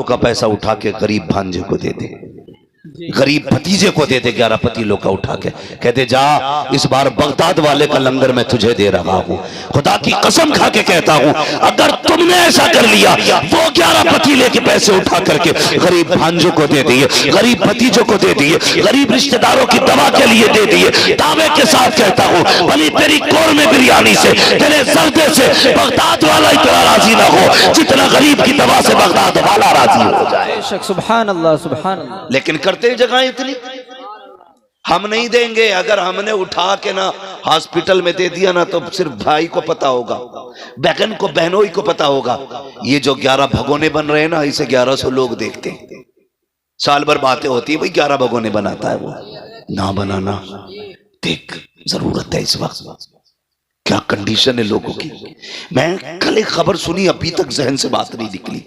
का पैसा उठा के गरीब भांजे को दे दे, गरीब भतीजे को दे दे 11 पतीलों का उठा के, कहते जा इस बार बगदाद वाले का लंगर मैं तुझे दे रहा हूँ। खुदा की कसम खा के कहता हूँ अगर तुमने ऐसा कर लिया, वो 11 पतीले के पैसे उठा करके गरीब भांजों को दे दिए, गरीब भतीजों को दे दिए, गरीब रिश्तेदारों की दवा के लिए दे दिए, दावे के साथ कहता हूँ भली तेरी कौरमे बिरयानी से, तेरे जर्दे से बगदाद वाला इतना राजी ना हो जितना गरीब की दवा से बगदाद वाला राजी हो जाए। सुभान अल्लाह सुभान अल्लाह। लेकिन करते जगह इतनी हम नहीं देंगे। अगर हमने उठा के ना हॉस्पिटल में दे दिया ना तो सिर्फ भाई को पता होगा, बहन को बहनों ही को पता होगा। ये जो 11 भगोने बन रहे हैं ना, इसे 1100 लोग देखते हैं। साल भर बातें होती है भाई 11 भगोने बनाता है वो, ना बनाना देख जरूरत है इस वक्त। क्या कंडीशन है लोगों की। मैं कल एक खबर सुनी, अभी तक जहन से बात नहीं निकली।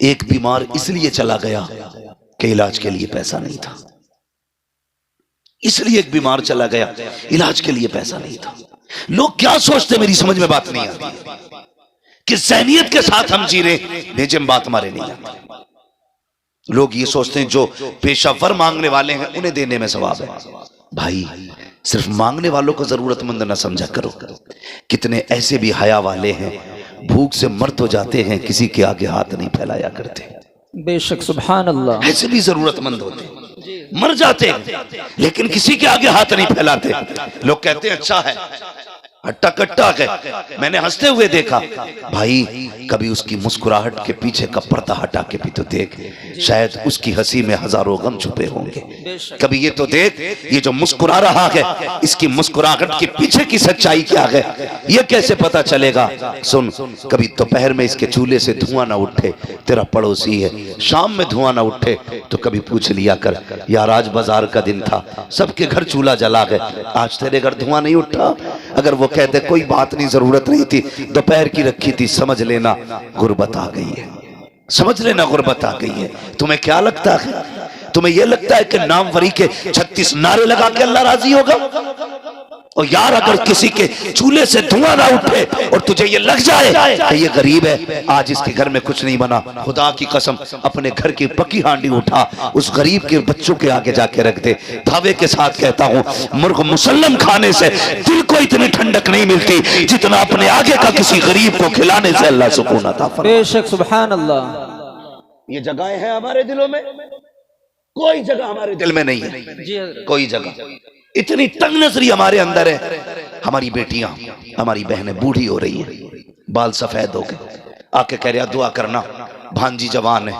एक बीमार इसलिए चला गया कि इलाज के लिए पैसा नहीं था, इसलिए एक बीमार चला गया, इलाज के लिए पैसा नहीं था। लोग क्या सोचते मेरी समझ में बात नहीं आती कि ज़हनियत के साथ हम जी रहे, भेजे में बात हमारे नहीं आती। लोग ये सोचते हैं जो पेशावर मांगने वाले हैं उन्हें देने में सवाब है। भाई सिर्फ मांगने वालों को जरूरतमंद ना समझा करो। कितने ऐसे भी हया वाले हैं भूख से मर तो जाते हैं, किसी के आगे हाथ नहीं फैलाया करते। बेशक सुभान अल्लाह। ऐसे भी जरूरतमंद होते, मर जाते हैं लेकिन किसी के आगे हाथ नहीं फैलाते। लोग कहते हैं अच्छा है, हट्टा कट्टा है। मैंने हंसते हुए देखा भाई, कभी उसकी मुस्कुराहट के पीछे का पर्दा हटा के भी तो देख, शायद उसकी हंसी में हजारों गम छुपे होंगे। कभी ये तो देख, ये जो मुस्कुरा रहा है इसकी मुस्कुराहट के पीछे की सच्चाई क्या है, ये कैसे पता चलेगा। सुन, कभी दोपहर में इसके चूल्हे से धुआं ना उठे, तेरा पड़ोसी है, शाम में धुआं ना उठे तो कभी पूछ लिया कर यार आज बाजार का दिन था, सबके घर चूल्हा जला है, आज तेरे घर धुआं नहीं उठा। अगर वो कहते कोई बात नहीं, जरूरत नहीं थी, दोपहर की रखी थी, समझ लेना गुर्बत आ गई है, समझ लेना गुर्बत आ गई है। तुम्हें क्या लगता है, तुम्हें यह लगता है कि नामवरी के 36 नारे लगा के अल्लाह राजी होगा? और यार अगर किसी के चूल्हे से धुआं ना उठे और तुझे ये लग जाए कि ये गरीब है, आज इसके घर में कुछ नहीं बना, खुदा की कसम अपने घर की पकी हांडी उठा उस गरीब के बच्चों के आगे जाके रख दे। दावे के साथ कहता हूँ मुर्ग मुसल्लम खाने से दिल को इतनी ठंडक नहीं मिलती जितना अपने आगे का किसी गरीब को खिलाने से अल्लाह सुकून अता फरमाए। बेशक सुभान अल्लाह। ये जगहें हैं हमारे दिलों में, कोई जगह हमारे दिल में नहीं है, कोई जगह। इतनी तंग नजरी हमारे अंदर है। हमारी बेटियां, हमारी बहनें बूढ़ी हो रही हैं, बाल सफेद हो गए, आके कह रहा दुआ करना, भांजी जवान है,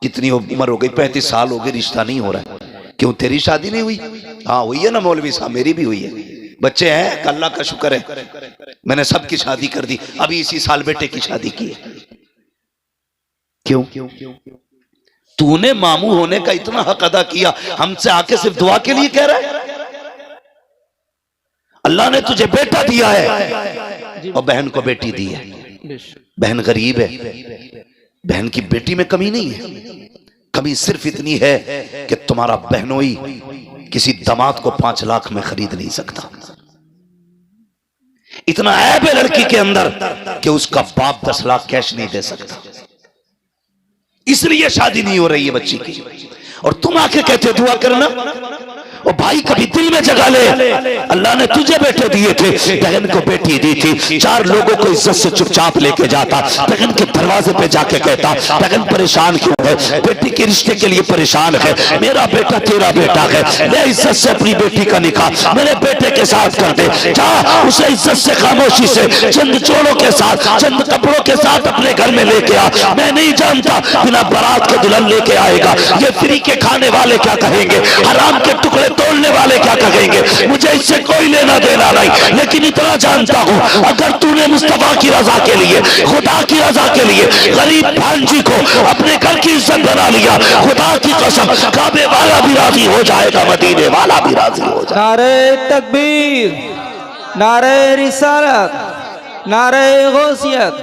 कितनी उम्र हो गई, 35 साल हो गए, रिश्ता नहीं हो रहा है। क्यों तेरी शादी नहीं हुई? हाँ हुई है ना मौलवी साहब, मेरी भी हुई है, बच्चे हैं, अल्लाह का शुक्र है, मैंने सबकी शादी कर दी, अभी इसी साल बेटे की शादी की है। क्यों? तूने मामू होने का इतना हक अदा किया, हमसे आके सिर्फ दुआ के लिए कह रहा है? अल्लाह ने तुझे बेटा दिया है और बहन को बेटी दी है। बहन गरीब है, बहन की बेटी में कमी नहीं है, कमी सिर्फ इतनी है कि तुम्हारा बहनोई किसी दामाद को 5 लाख में खरीद नहीं सकता। इतना ऐब है लड़की के अंदर कि उसका बाप 10 लाख कैश नहीं दे सकता, इसलिए शादी नहीं हो रही है बच्ची की। और तुम आके कहते दुआ करना। और भाई कभी दिल में जगा ले, अल्लाह ने तुझे बेटे दिए थे, बहन को बेटी दी थी, 4 लोगों को इज्जत से चुपचाप लेके जाता, बहन के दरवाजे पे जाके कहता बहन परेशान क्यों है, बेटी के रिश्ते के लिए परेशान है, मेरा बेटा तेरा बेटा है, ले इज्जत से अपनी बेटी का निकाह मेरे बेटे के साथ कर दे, जा उसे इज्जत से खामोशी से चंद जोड़ों के साथ, चंद कपड़ों के साथ अपने घर में लेके आ। मैं नहीं जानता बिना बारात के दुल्हन लेके आएगा, ये फ्री के खाने वाले क्या कहेंगे, हराम के टुकड़े तोड़ने वाले क्या कहेंगे, मुझे इससे कोई लेना देना नहीं, लेकिन इतना जानता हूं अगर तूने मुस्तफा की रजा के लिए, खुदा की रजा के लिए गरीब भांजी को अपने घर की इज्जत बना लिया, खुदा की कसम काबे वाला भी राजी हो जाएगा, मदीने वाला भी राजी हो जाएगा। नारे तकबीर, नारे रिसालत, नारे गौसियत,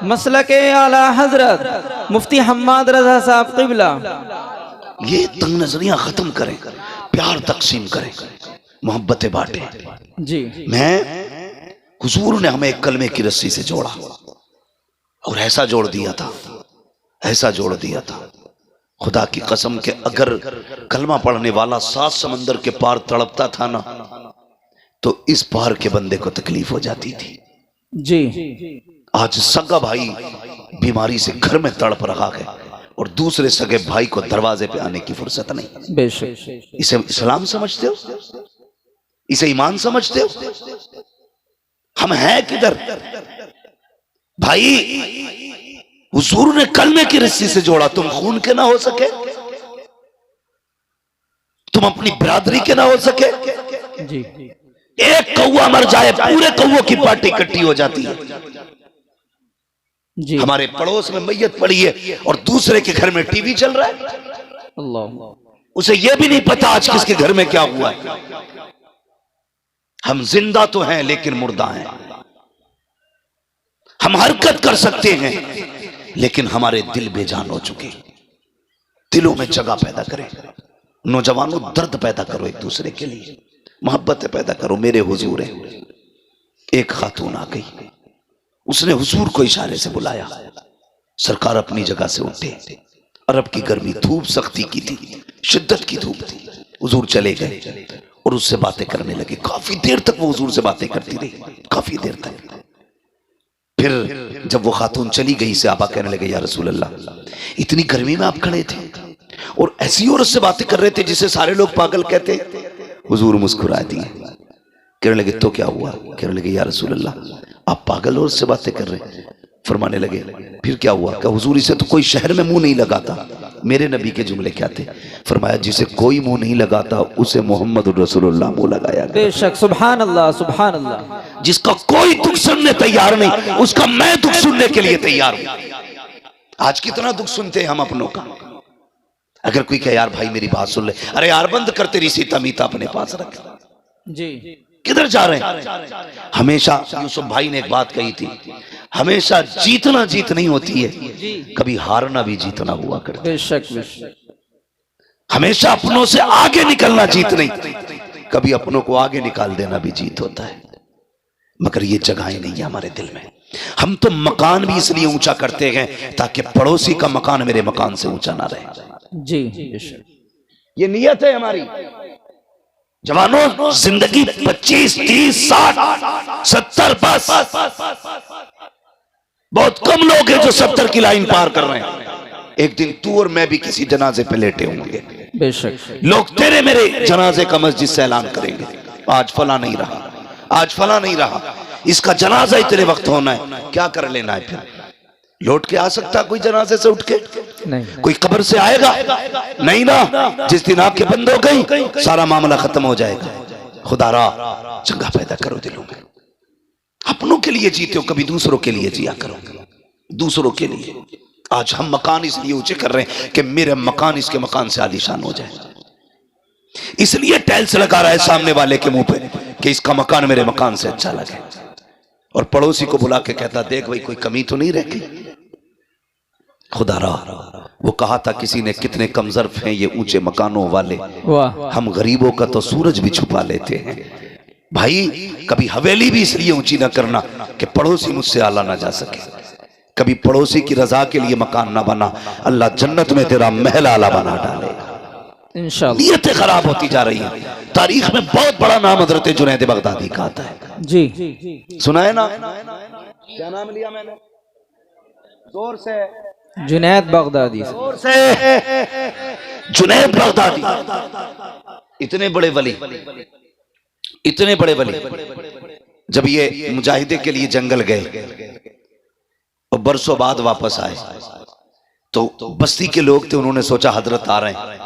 मसलके आला हजरत मुफ्ती हम्माद रजा साहब क़िबला। ये तंग नजरियां खत्म करें, प्यार तकसीम करें, मोहब्बतें बांटें जी। मैं हुजूर ने हमें एक कलमे की रस्सी से जोड़ा और ऐसा जोड़ दिया था, ऐसा जोड़ दिया था। खुदा की कसम के अगर कलमा पढ़ने वाला 7 समंदर के पार तड़पता था ना, तो इस पार के बंदे को तकलीफ हो जाती थी। जी। आज सगा भाई बीमारी से घर में तड़प रहा है और दूसरे सगे भाई को दरवाजे पे आने की फुर्सत नहीं। बेशक। इसे इस्लाम समझते हो? इसे ईमान समझते हो? हम हैं किधर भाई? हुजूर ने कलमे की रस्सी से जोड़ा, तुम खून के ना हो सके, तुम अपनी बिरादरी के ना हो सके। जी। एक कौवा मर जाए पूरे कौवों की पार्टी इकट्ठी हो जाती है। जी। हमारे पड़ोस में मैयत पड़ी है और दूसरे के घर में टीवी चल रहा है, अल्लाह। उसे यह भी नहीं पता आज किसके घर में क्या हुआ है। हम जिंदा तो हैं लेकिन मुर्दा हैं। हम हरकत कर सकते हैं लेकिन हमारे दिल बेजान हो चुके। दिलों में जगह पैदा करें। नौजवानों, दर्द पैदा करो एक दूसरे के लिए, मोहब्बत पैदा करो। मेरे हुजूर है, एक खातून आ गई, उसने हुजूर को इशारे से बुलाया। सरकार अपनी जगह से उठे। अरब की गर्मी, धूप सख्ती की थी, शिद्दत की धूप थी। हुजूर चले गए और उससे बातें करने लगे। काफी देर तक वो हुजूर से बातें करती रही, काफी देर तक। फिर जब वो खातून चली गई, से आपा कहने लगे, या रसूल अल्लाह, इतनी गर्मी में आप खड़े थे और ऐसी औरत से बातें कर रहे थे जिसे सारे लोग पागल कहते। हुजूर मुस्कुरा दिए, कहने लगे तो क्या हुआ? कहने लगे, या रसूल अल्लाह, आप पागल औरत से बातें कर रहे हैं। फरमाने लगे, फिर क्या हुआ? क्या हुजूर, इसे तो कोई शहर में मुंह नहीं लगाता। मेरे नबी के जुमले क्या थे? फरमाया, जिसे कोई मुंह नहीं लगाता उसे मोहम्मद रसूलुल्लाह मुंह लगाया। बेशक, सुभान अल्लाह, सुभान अल्लाह। जिसका कोई दुख सुनने तैयार नहीं, उसका मैं दुख सुनने के लिए तैयार हूं। आज कितना दुख सुनते हैं हम अपनों का। अगर कोई कहे, यार भाई मेरी बात सुन ले, अरे यार बंद कर, तेरी सीता मीता अपने पास रख। जी। किधर जा रहे हैं? हमेशा यूसुफ भाई ने एक बात कही थी, हमेशा जीतना जीत नहीं होती है, कभी हारना भी जीतना हुआ करता है। बेशक, बेशक। हमेशा अपनों से आगे निकलना जीत नहीं, कभी अपनों को आगे निकाल देना भी जीत होता है। मगर ये जगहें नहीं है हमारे दिल में। हम तो मकान भी इसलिए ऊंचा करते हैं ताकि पड़ोसी का मकान मेरे मकान से ऊंचा ना रहे। जी, बेशक। ये नियत है हमारी। जवानों, जिंदगी 25, 30, 60, 70 बस। बहुत कम लोग हैं जो 70 की लाइन पार कर रहे हैं। एक दिन तू और मैं भी किसी जनाजे पे लेटे होंगे। बेशक। लोग तेरे मेरे जनाजे का मस्जिद से ऐलान करेंगे, आज फला नहीं रहा, आज फला नहीं रहा, इसका जनाजा इतने वक्त होना है। क्या कर लेना है फिर? लौट के आ सकता कोई जनाजे से उठ के? नहीं। कोई कब्र से आएगा? नहीं ना। जिस दिन आंखें बंद हो गई सारा मामला खत्म हो जाएगा। खुदारा जगह पैदा करो दिलों में। अपनों के लिए जीते हो, कभी दूसरों के लिए जिया करो, दूसरों के लिए। आज हम मकान इसलिए ऊंचे कर रहे हैं कि मेरे मकान इसके मकान से आलीशान हो जाए। इसलिए टाइल्स लगा रहा है सामने वाले के मुंह पे कि इसका मकान मेरे मकान से अच्छा लगे, और पड़ोसी को बुला के कहता, देख भाई कोई कमी तो नहीं रह गई। खुदारा, वो कहा था किसी ने, कितने कमजर्फ हैं ये ऊंचे मकानों वाले, वाह। हम गरीबों का तो सूरज भी छुपा लेते हैं। भाई कभी हवेली भी इसलिए ऊंची ना करना कि पड़ोसी मुझसे आला ना जा सके। कभी पड़ोसी की रजा के लिए मकान ना बना, अल्लाह जन्नत में तेरा महल आला बना डालेगा। इंशाअल्लाह। नीयतें खराब होती जा रही हैं। तारीख में बहुत बड़ा नाम हजरत जुनैद बगदादी का आता है। जी। सुना है ना? क्या नाम लिया मैंने? जोर से। जुनैद बगदादी। जोर से। जुनैद बगदादी, इतने बड़े वली, इतने बड़े वली। जब ये मुजाहिदे के लिए जंगल गए और बरसों बाद वापस आए तो बस्ती के लोग थे, उन्होंने सोचा हजरत आ रहे हैं,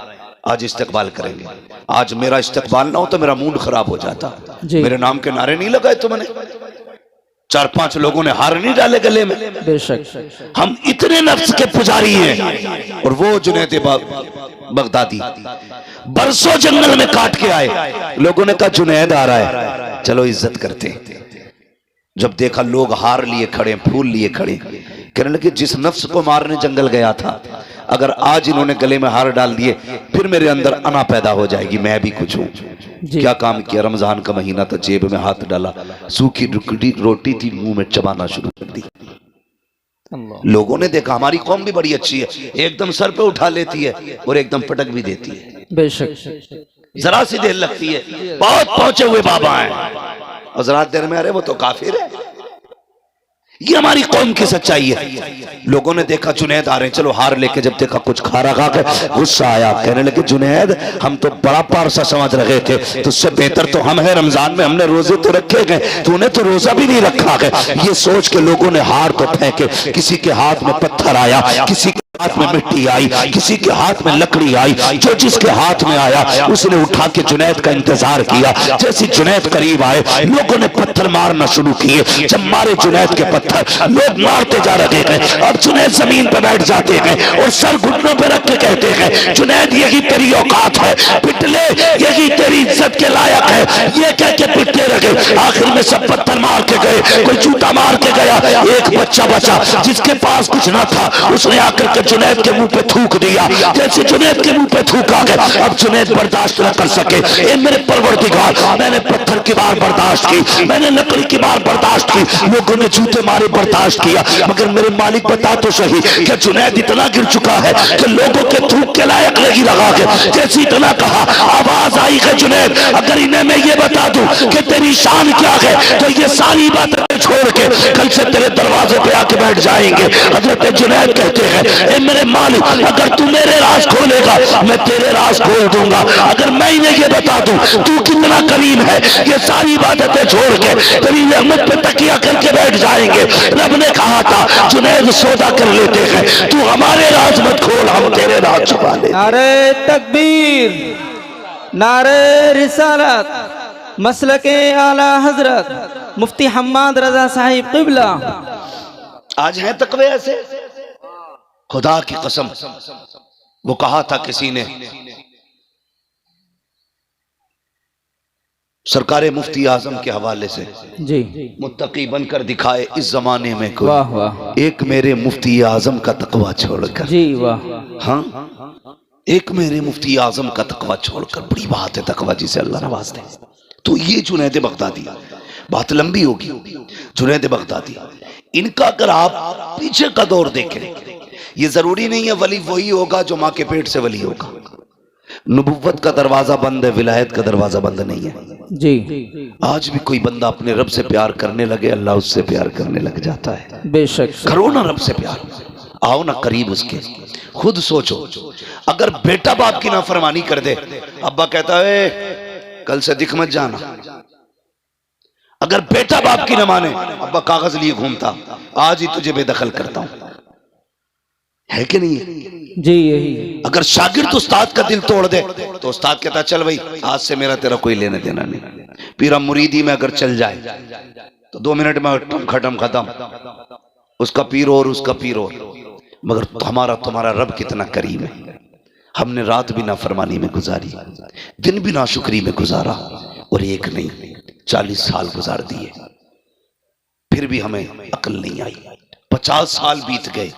आज इस्तकबाल करेंगे। आज मेरा इस्तकबाल ना हो तो मेरा मूड खराब हो जाता। मेरे नाम के नारे नहीं लगाए तुमने, 4-5 लोगों ने हार नहीं डाले गले में। बेशक। हम इतने नफ्स के पुजारी हैं। और वो जुनैद बगदादी बरसों जंगल में काट के आए। लोगों ने कहा जुनैद आ रहा है, चलो इज्जत करते हैं। जब देखा लोग हार लिए खड़े, फूल लिए खड़े, कहने लगे जिस नफ्स को मारने जंगल गया था, अगर आज इन्होंने गले में हार डाल दिए फिर मेरे अंदर अना पैदा हो जाएगी, मैं भी कुछ हूं। क्या काम किया? रमजान का महीना था, जेब में हाथ डाला, सूखी रोटी थी, मुंह में चबाना शुरू कर दी। अल्लाह। लोगों ने देखा हमारी कौम भी बड़ी अच्छी है, एकदम सर पे उठा लेती है और एकदम पटक भी देती है, बेशक जरा सी देर लगती है। बहुत पहुंचे हुए बाबा हैं और जरा देर में अरे वो तो काफिर है। ये हमारी कौम की सच्चाई है। लोगों ने देखा जुनैद आ रहे हैं, चलो हार लेके जब देखा कुछ खारा खा के गुस्सा आया, कहने लगे जुनैद हम तो बड़ा पारसा समझ रहे थे, तुझसे बेहतर तो हम हैं, रमजान में हमने रोजे तो रखे गए, तूने तो रोजा भी नहीं रखा है। ये सोच के लोगों ने हार तो फेंके, किसी के हाथ में पत्थर आया, किसी हाथ में मिट्टी आई, किसी के हाथ में लकड़ी आई, जो जिसके हाथ में आया उसने उठा के जुनैद का इंतजार किया। जैसे जुनैद करीब आए लोगों ने पत्थर मारना शुरू किए। जब मारे जुनैद के पत्थर, लोग मारते जा रहे हैं। अब जुनैद जमीन पर बैठ जाते हैं और सर घुटनों पर रख के कहते हैं जुनैद यही तेरी औकात है, पिटले यही तेरी इज्जत के लायक है। ये कह के पिटते रहे। आखिर में सब पत्थर मार के गए, कोई जूता मार के गया। एक बच्चा बचा जिसके पास कुछ ना था, उसने आकर के जुनैद के मुंह पे थूक दिया। जैसे जुनैद के मुंह पे थूका गया, अब जुनैद बर्दाश्त न कर सके। ए मेरे परवरदिगार, मैंने पत्थर की बार बर्दाश्त की, मैंने लकड़ी की बार बर्दाश्त की, लोगों ने जूते मारे बर्दाश्त किया, मगर मेरे मालिक बता तो सही कि जुनैद इतना गिर चुका है कि लोगों के थूक के लायक नहीं लगा के। जैसे इतना कहा, आवाज आई है जुनैद अगर इन्हें मैं ये बता दूं कि तेरी शान क्या है तो ये सारी बातें छोड़ के कल से तेरे दरवाजे पे आके बैठ जाएंगे। हजरत जुनैद कहते हैं मेरे मालिक अगर तू मेरे राज खोलेगा मैं तेरे राज खोल दूंगा। अगर मैं इन्हें ये बता दूं तू कितना करीम है, ये सारी बातें छोड़ के तेरी रहमत पे तकिया करके बैठ जाएंगे। रब ने कहा था जुनैद सौदा कर लेते हैं, तू हमारे राज मत खोल, हम तेरे राज छुपा ले। नारे तकबीर, नारे रिसालत, मसलके आला हजरत मुफ्ती हम्माद रजा साहिब क़िबला। आज हैं तकवे ऐसे, खुदा की कसम। वो कहा था किसी ने, सरकारे मुफ्ती आजम के हवाले से, जी मुत्तकी बनकर दिखाए इस जमाने में कोई, वाह वाह, एक मेरे मुफ्ती आजम का तकवा छोड़कर। जी वाह, हाँ, एक मेरे मुफ्ती आजम का तकवा छोड़कर। बड़ी बात है तकवा जिसे अल्लाह नवाज दे। तो ये जुनैद बगदादी, बात लंबी होगी। जुनैद बगदादी, इनका अगर आप पीछे का दौर देखें, ये जरूरी नहीं है वली वही होगा जो माँ के पेट से वली होगा। नबुव्वत का दरवाजा बंद है, विलायत का दरवाजा बंद नहीं है। जी आज भी कोई बंदा अपने रब से प्यार करने लगे, अल्लाह उससे प्यार करने लग जाता है। बेशक, करो ना रब से प्यार, आओ ना करीब उसके। खुद सोचो, अगर बेटा बाप की नाफरमानी कर दे, अब्बा कहता है कल से दिख मत जाना। अगर बेटा बाप की न माने, अब्बा कागज लिए घूमता, आज ही तुझे बेदखल करता हूं, है कि नहीं है? जी यही। अगर शागिर्द उस्ताद का दिल तोड़ दे तो उस्ताद कहता चल भाई आज से मेरा तेरा कोई लेने देना नहीं। पीरा मुरीदी में अगर चल जाए तो 2 मिनट में खत्म, उसका पीर और उसका पीर और। मगर हमारा तुम्हारा रब कितना करीम है। हमने रात भी नाफरमानी में गुजारी, दिन भी नाशुक्री में गुजारा, और एक नहीं 40 साल गुजार दिए, फिर भी हमें अकल नहीं आई। 50 साल बीत गए,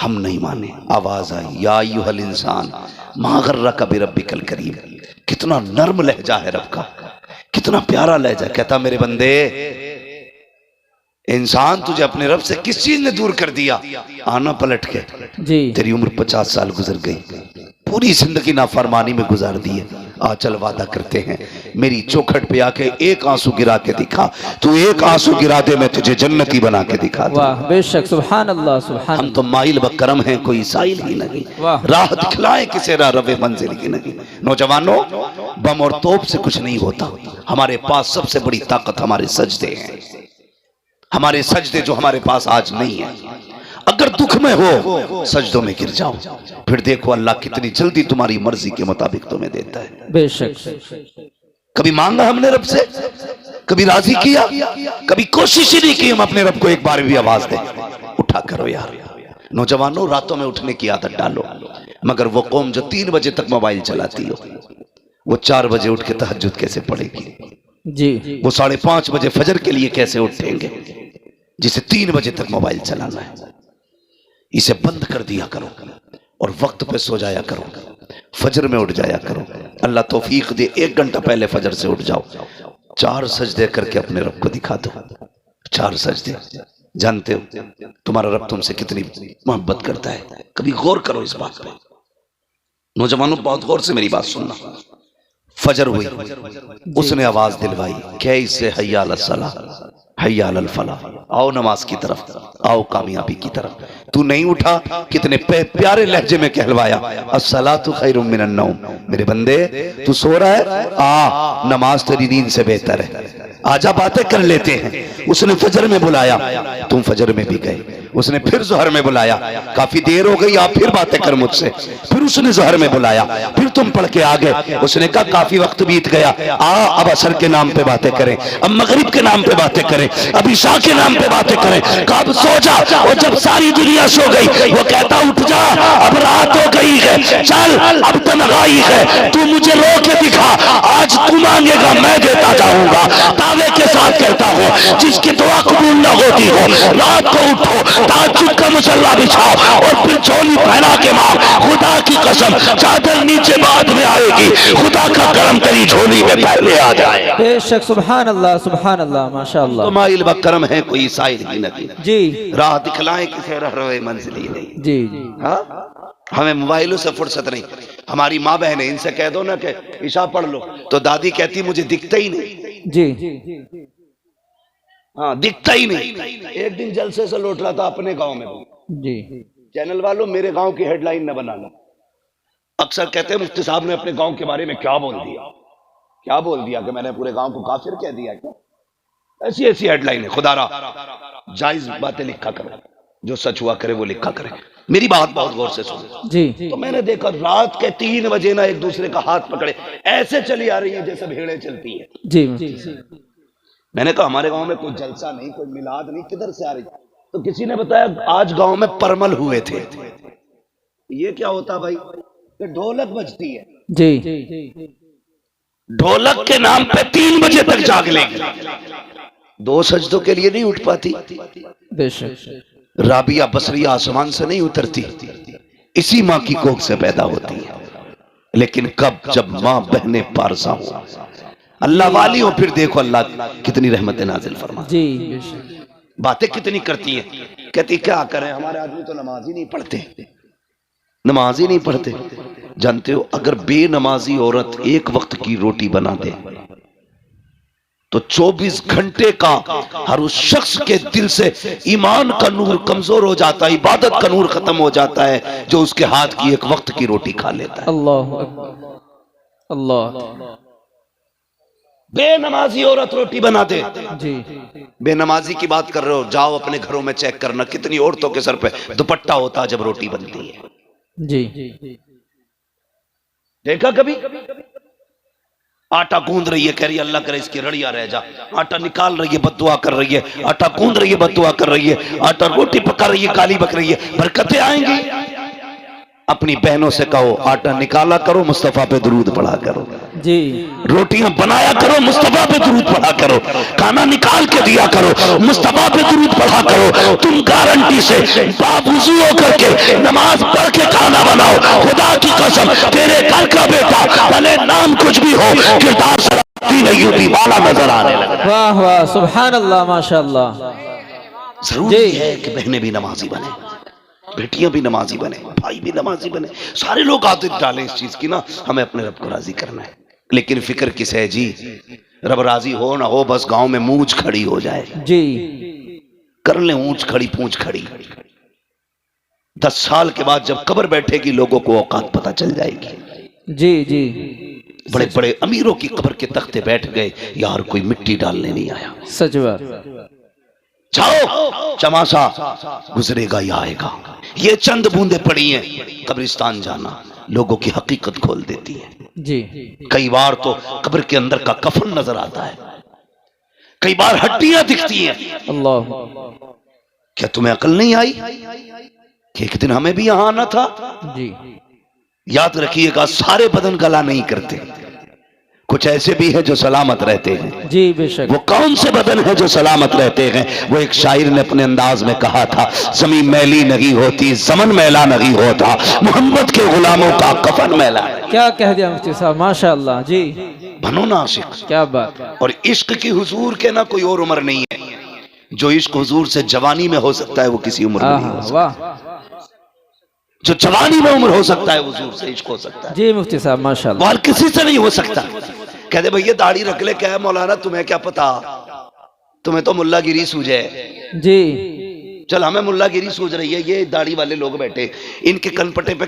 हम नहीं माने। आवाज आई या अय्युहल इंसान मा गर्रका बिरब्बिकल करीम। कितना नर्म लहजा है रब का, कितना प्यारा लहजा। कहता मेरे बंदे, इंसान तुझे अपने रब से किस चीज ने दूर कर दिया? आना पलट के। जी तेरी उम्र 50 साल गुजर गई, पूरी जिंदगी नाफरमानी में गुजार दी है। आ चल वादा करते हैं, मेरी चौखट पे आके एक आंसू गिरा के दिखा। तू एक आंसू गिरा दे, मैं तुझे जन्नती बना के दिखा दूं। वाह, बेशक, सुभान अल्लाह, सुभान। हम तो माइल बकरम हैं, कोई साइल ही नहीं। वाह। राह दिखलाए किसे रवे मंजिल की नहीं। नौजवानों, बम और तोप से कुछ नहीं होता। हमारे पास सबसे बड़ी ताकत हमारे सजदे हैं, हमारे सजदे जो हमारे पास आज नहीं है। अगर दुख में हो सजदों में गिर जाओ, फिर देखो अल्लाह कितनी जल्दी तुम्हारी मर्जी के मुताबिक तुम्हें देता है। बेशक। कभी मांगा हमने रब से, कभी राजी किया, कभी कोशिश ही नहीं की हम अपने रब को एक बार भी आवाज दे उठा करो यार। नौजवानों, रातों में उठने की आदत डालो। मगर वो कौम जो 3 बजे तक मोबाइल चलाती हो, वो 4 बजे उठ के तहज्जुद कैसे पढ़ेगी? जी वो 5:30 बजे फजर के लिए कैसे उठेंगे, जिसे 3 बजे तक मोबाइल चलाना है? इसे बंद कर दिया करो और वक्त पे सो जाया करो, फजर में उठ जाया करो। अल्लाह तौफीक दे, 1 घंटा पहले फजर से उठ जाओ, 4 सजदे करके अपने रब को दिखा दो। 4 सजदे, जानते हो तुम्हारा रब तुमसे कितनी मोहब्बत करता है, कभी गौर करो इस बात पे। नौजवानों बहुत गौर से मेरी बात सुनना। फजर हुई, उसने आवाज दिलवाई, क्या इससे हय्या अल सलाह हय्या अल फलाह, आओ नमाज की तरफ, आओ कामयाबी की तरफ। तू नहीं उठा, कितने प्यारे लहजे में कहलवाया, अस्सलातु खैरुम मिनन नौम, मेरे बंदे तू सो रहा है, आ नमाज तेरी नींद से बेहतर है, आजा बातें कर लेते हैं। उसने फजर में बुलाया, तुम फजर में भी गए। उसने फिर जोहर में बुलाया, काफी देर हो गई, आप फिर बातें कर मुझसे। फिर उसने जोहर में बुलाया, फिर तुम पढ़ के आ गए। उसने कहा काफी वक्त बीत गया, अब असर के नाम पे बातें करें, अब मगरिब के नाम पे बातें करें, अब इशा के नाम पे बातें करें। कब सो जा, और जब सारी दुनिया सो गई वो कहता उठ जा, अब रात हो गई है, चल अब तन्हाई है, तू मुझे रो के दिखा, आज तू मांगेगा मैं देता जाऊंगा। दावे के साथ कहता हूँ, जिसकी दुआ कबूल न होती हो, रात को उठो, ताज्जुद का मुसल्ला बिछाओ और फिर झोली पहना के मांग। खुदा की कसम, चादर नीचे बाद में आएगी, खुदा का करम तेरी झोली में पहले आ जाए। बेशक, सुभान अल्लाह, माशाअल्लाह। तो माइल बकरम है कोई साइल की नदी, जी राह दिखलाए किसे रहे मंजिल ही नहीं। जी हाँ, हमें मोबाइलों से फुर्सत नहीं। हमारी माँ बहन है, इनसे कह दो ना कि ईशा पढ़ लो, तो दादी कहती मुझे दिखता ही नहीं। जी हाँ, दिखता ही नहीं। एक दिन जलसे से लौट रहा था अपने गांव में। जी चैनल वालों, मेरे गांव की हेडलाइन न बनाना। अक्सर कहते हैं मुफ्ती साहब ने अपने गांव के बारे में क्या बोल दिया, क्या बोल दिया कि मैंने पूरे गांव को काफिर कह दिया क्या? ऐसी ऐसी हेडलाइन है। खुदारा जायज बातें लिखा करो, जो सच हुआ करे वो लिखा करे। मेरी बात बहुत गौर से सुनो जी। तो मैंने देखा रात के 3 बजे ना एक दूसरे का हाथ पकड़े ऐसे चली आ रही है जैसे भेड़ें चलती है। जी मैंने कहा हमारे गांव में कोई जलसा नहीं, कोई मिलाद नहीं, किधर से आ रही? तो किसी ने बताया आज गांव में परमल हुए थे। ये क्या होता भाई? कि ढोलक बजती है। जी ढोलक के नाम पे 3 बजे तक जाग लेगी, 2 सजदों के लिए नहीं उठ पाती। बेशक। राबिया बसरिया आसमान से नहीं उतरती, इसी माँ की कोख से पैदा होती है। लेकिन कब? जब माँ बहने पारसा हो, अल्लाह वाली हो, फिर देखो अल्लाह कितनी रहमत नाजिल फरमा। जी बेशक। बातें कितनी करती है। कहती क्या करें, हमारे आदमी तो नमाज ही नहीं पढ़ते, नमाज ही नहीं पढ़ते। जानते हो अगर बेनमाजी औरत एक वक्त की रोटी बना दे तो 24 घंटे का हर उस शख्स के दिल से ईमान का नूर कमजोर हो जाता है, इबादत का नूर खत्म हो जाता है, जो उसके हाथ की एक वक्त की रोटी खा लेता है। अल्लाह अल्लाह। बेनमाजी औरत रोटी बना दे। जी बेनमाजी की बात कर रहे हो, जाओ अपने घरों में चेक करना कितनी औरतों के सर पे दुपट्टा होता है जब रोटी बनती है। जी देखा कभी? आटा गूंद रही है, कह रही है अल्लाह करे इसकी रड़िया रह जा। आटा निकाल रही है, बद्दुआ कर रही है। आटा गूंद रही है, बद्दुआ कर रही है। आटा रोटी पका रही है, गाली बक रही है। बरकतें आएंगी। अपनी बहनों से कहो आटा निकाला करो, मुस्तफा पे दुरूद पढ़ा करो। जी रोटियां बनाया करो, मुस्तफा पे दुरूद पढ़ा करो। खाना निकाल के दिया करो, मुस्तफा पे दुरूद पढ़ा करो। तुम गारंटी से बावुज़ू होकर के नमाज पढ़ के खाना बनाओ, खुदा की कसम तेरे घर का बेटा भले नाम कुछ भी हो, किरदार शराबी नहीं होती वाला नजर आने लगा। वाह वाह, सुभान अल्लाह, माशाअल्लाह। जरूरी है कि बहनें भी नमाजी बने, बेटियां भी नमाजी बने, भाई भी नमाजी बने। सारे लोग आदत डालें इस चीज की ना, हमें अपने रब को राजी करना है। लेकिन फिक्र किस है जी? रब राजी हो ना हो, बस गांव में मूंछ खड़ी हो जाए। जी कर ले ऊंच खड़ी पूंछ खड़ी। 10 साल के बाद जब कब्र बैठेगी लोगों को औकात पता चल जाएगी। जी जी। बड़े बड़े अमीरों की कब्र के तख्ते बैठ गए, यार कोई मिट्टी डालने नहीं आया। सच बात। जाओ चमासा गुजरेगा या आएगा। ये चंद बूंदे पड़ी हैं, कब्रिस्तान जाना लोगों की हकीकत खोल देती है। जी कई बार तो कब्र के अंदर का कफन नजर आता है, कई बार हड्डियां दिखती हैं। अल्लाह। क्या तुम्हें अकल नहीं आई कि एक दिन हमें भी यहां आना था? जी याद रखिएगा, सारे बदन गला नहीं करते, कुछ ऐसे भी हैं जो सलामत रहते हैं। जी बेशक। वो कौन से बदन है जो सलामत रहते हैं? वो एक शायर ने अपने अंदाज में कहा था, ज़मीन मैली नहीं होती, ज़मन मैला नहीं होता, मोहम्मद के गुलामों का कफन मैला है। क्या कह दिया मुफ्ती साहब, माशाअल्लाह। जी बनो ना आशिक। क्या बात। और इश्क की हुजूर के ना कोई और उम्र नहीं है। जो इश्क हुजूर से जवानी में हो सकता है वो किसी उम्र में नहीं हो सकता। वाह जो जवानी में उम्र हो सकता है हुजूर से इश्क हो सकता है, जी मुफ्ती साहब माशाल्लाह। वो हर किसी से नहीं हो सकता। कहते भैया दाढ़ी रख ले, क्या है मौलाना तुम्हें क्या पता, तुम्हें तो मुल्लागिरी सूझे। जी चल हमें मुल्लागिरी सूझ रही है, ये दाढ़ी वाले लोग बैठे इनके कनपटे पे